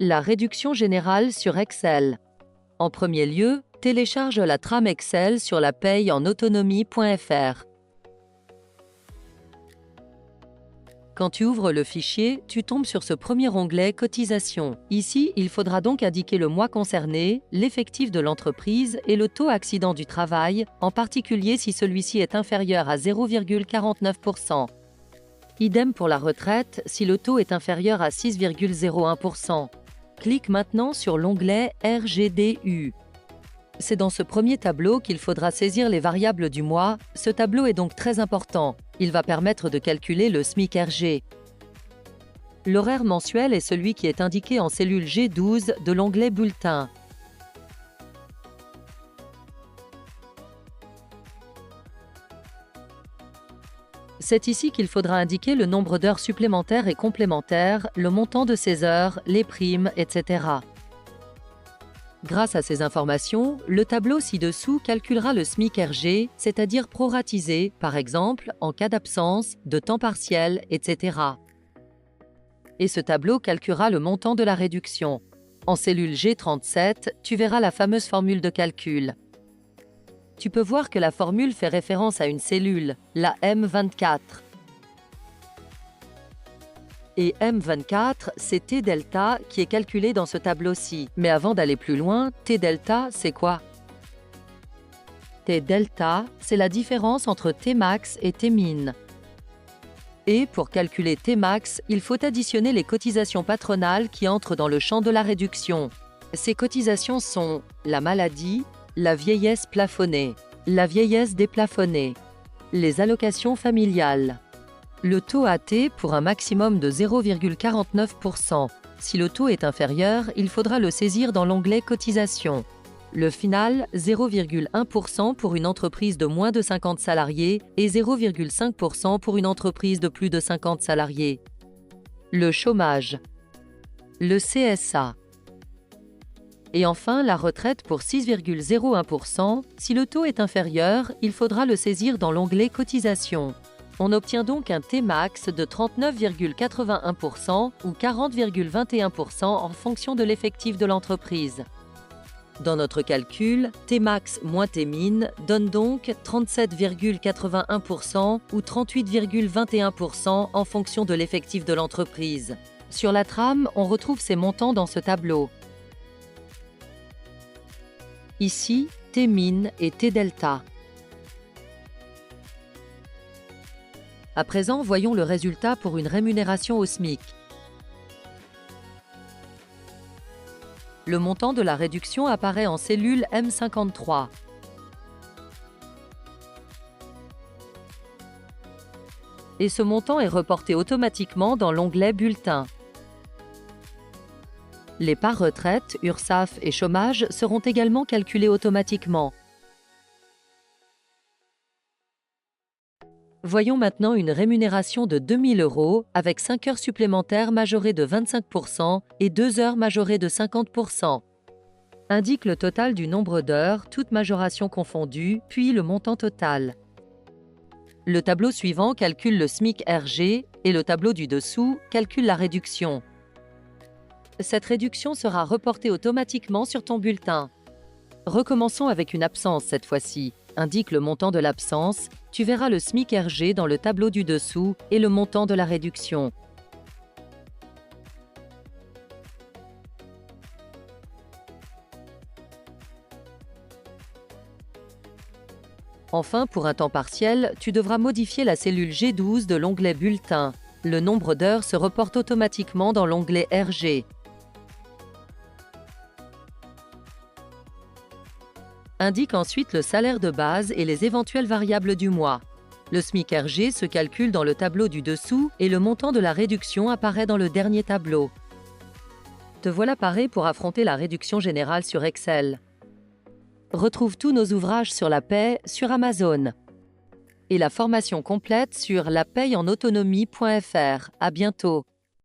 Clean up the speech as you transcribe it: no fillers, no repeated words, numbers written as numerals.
La réduction générale sur Excel. En premier lieu, télécharge la trame Excel sur la paye en autonomie.fr. Quand tu ouvres le fichier, tu tombes sur ce premier onglet Cotisation. Ici, il faudra donc indiquer le mois concerné, l'effectif de l'entreprise et le taux accident du travail, en particulier si celui-ci est inférieur à 0,49%. Idem pour la retraite si le taux est inférieur à 6,01%. Clique maintenant sur l'onglet RGDU. C'est dans ce premier tableau qu'il faudra saisir les variables du mois. Ce tableau est donc très important. Il va permettre de calculer le SMIC RG. L'horaire mensuel est celui qui est indiqué en cellule G12 de l'onglet Bulletin. C'est ici qu'il faudra indiquer le nombre d'heures supplémentaires et complémentaires, le montant de ces heures, les primes, etc. Grâce à ces informations, le tableau ci-dessous calculera le SMIC RG, c'est-à-dire proratisé, par exemple, en cas d'absence, de temps partiel, etc. Et ce tableau calculera le montant de la réduction. En cellule G37, tu verras la fameuse formule de calcul. Tu peux voir que la formule fait référence à une cellule, la M24. Et M24, c'est T delta qui est calculé dans ce tableau-ci. Mais avant d'aller plus loin, T delta, c'est quoi? T delta, c'est la différence entre T max et T min. Et pour calculer T max, il faut additionner les cotisations patronales qui entrent dans le champ de la réduction. Ces cotisations sont la maladie, la vieillesse plafonnée, la vieillesse déplafonnée, les allocations familiales. Le taux AT pour un maximum de 0,49%. Si le taux est inférieur, il faudra le saisir dans l'onglet Cotisation. Le final, 0,1% pour une entreprise de moins de 50 salariés et 0,5% pour une entreprise de plus de 50 salariés. Le chômage. Le CSA. Et enfin, la retraite pour 6,01%. Si le taux est inférieur, il faudra le saisir dans l'onglet Cotisation. On obtient donc un T max de 39,81% ou 40,21% en fonction de l'effectif de l'entreprise. Dans notre calcul, T max moins T min donne donc 37,81% ou 38,21% en fonction de l'effectif de l'entreprise. Sur la trame, on retrouve ces montants dans ce tableau. Ici, T min et T delta. À présent, voyons le résultat pour une rémunération au SMIC. Le montant de la réduction apparaît en cellule M53. Et ce montant est reporté automatiquement dans l'onglet Bulletin. Les parts retraite, URSSAF et chômage seront également calculés automatiquement. Voyons maintenant une rémunération de 2 000 € avec 5 heures supplémentaires majorées de 25% et 2 heures majorées de 50%. Indique le total du nombre d'heures, toutes majorations confondues, puis le montant total. Le tableau suivant calcule le SMIC RG et le tableau du dessous calcule la réduction. Cette réduction sera reportée automatiquement sur ton bulletin. Recommençons avec une absence cette fois-ci. Indique le montant de l'absence, tu verras le SMIC RG dans le tableau du dessous et le montant de la réduction. Enfin, pour un temps partiel, tu devras modifier la cellule G12 de l'onglet Bulletin. Le nombre d'heures se reporte automatiquement dans l'onglet RG. Indique ensuite le salaire de base et les éventuelles variables du mois. Le SMIC RG se calcule dans le tableau du dessous et le montant de la réduction apparaît dans le dernier tableau. Te voilà paré pour affronter la réduction générale sur Excel. Retrouve tous nos ouvrages sur la paie sur Amazon. Et la formation complète sur lapayenenautonomie.fr. À bientôt.